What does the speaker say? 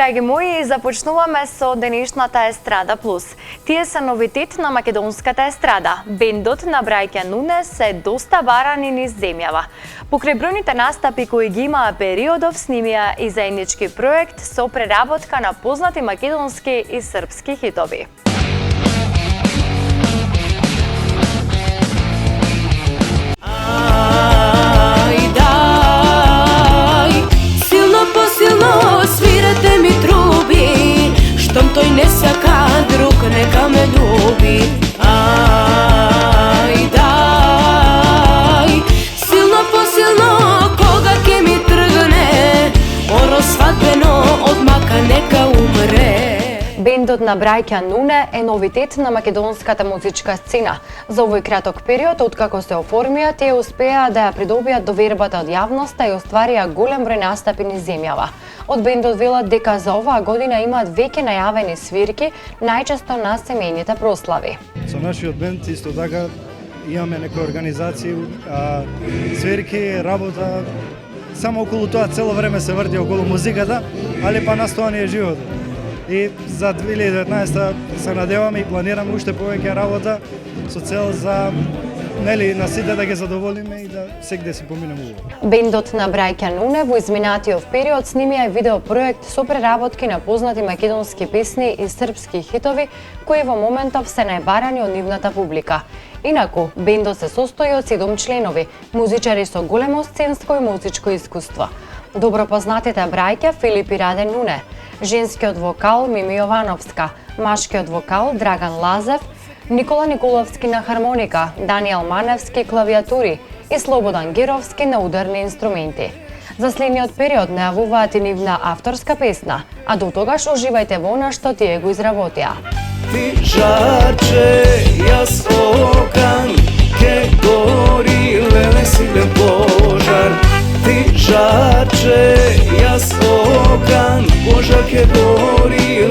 Драги мои, започнуваме со денешната Естрада Плюс. Тие се новитет на македонската естрада. Бендот на браќа Нунес се доста барани низ земјава. Покрај бројните настапи кои ги имаа периодов, снимија и заеднички проект со преработка на познати македонски и српски хитови. Свирате ми труби, штом тој не сака друг, нека ме люби. Ај, дај, силно посилно, кога ќе ми тргне, оро свадбено, одмака нека умре. Бендот на браќа Нуне е новитет на македонската музичка сцена. За овој краток период, откако се оформија, тие успеа да ја придобијат довербата од јавноста и остварија голем број настапи низ земјава. Од бендот велат дека за оваа година имаат веќе најавени свирки, најчесто на семејните прослави. Со нашиот бенд исто така имаме некои организации, свирки, работа. Само околу тоа цело време се врти околу музиката, али па настојано е животот. И за 2019 се надеваме и планираме уште повеќе работа со цел за на сите да ги задоволиме и да секде си поминеме убаво. Бендот на браќа Нуне во изминатиот период снимија видеопроект со преработки на познати македонски песни и српски хитови кои во моментов се најбарани од нивната публика. Инаку, бендот се состои од 7 членови, музичари со големо сценско и музичко искуство. Добро познатите браќа Филип и Раде Нуне, женскиот вокал Мими Јовановска, машкиот вокал Драган Лазев, Никола Николовски на хармоника, Даниел Маневски клавиатури и Слободан Гировски на ударни инструменти. За следниот период најавуваат и нивна авторска песна, а до тогаш уживајте во она што тие го изработија. Ти жарче, јас оган, ке гори леле силен пожар. Ти жарче, јас оган, пожар ке гори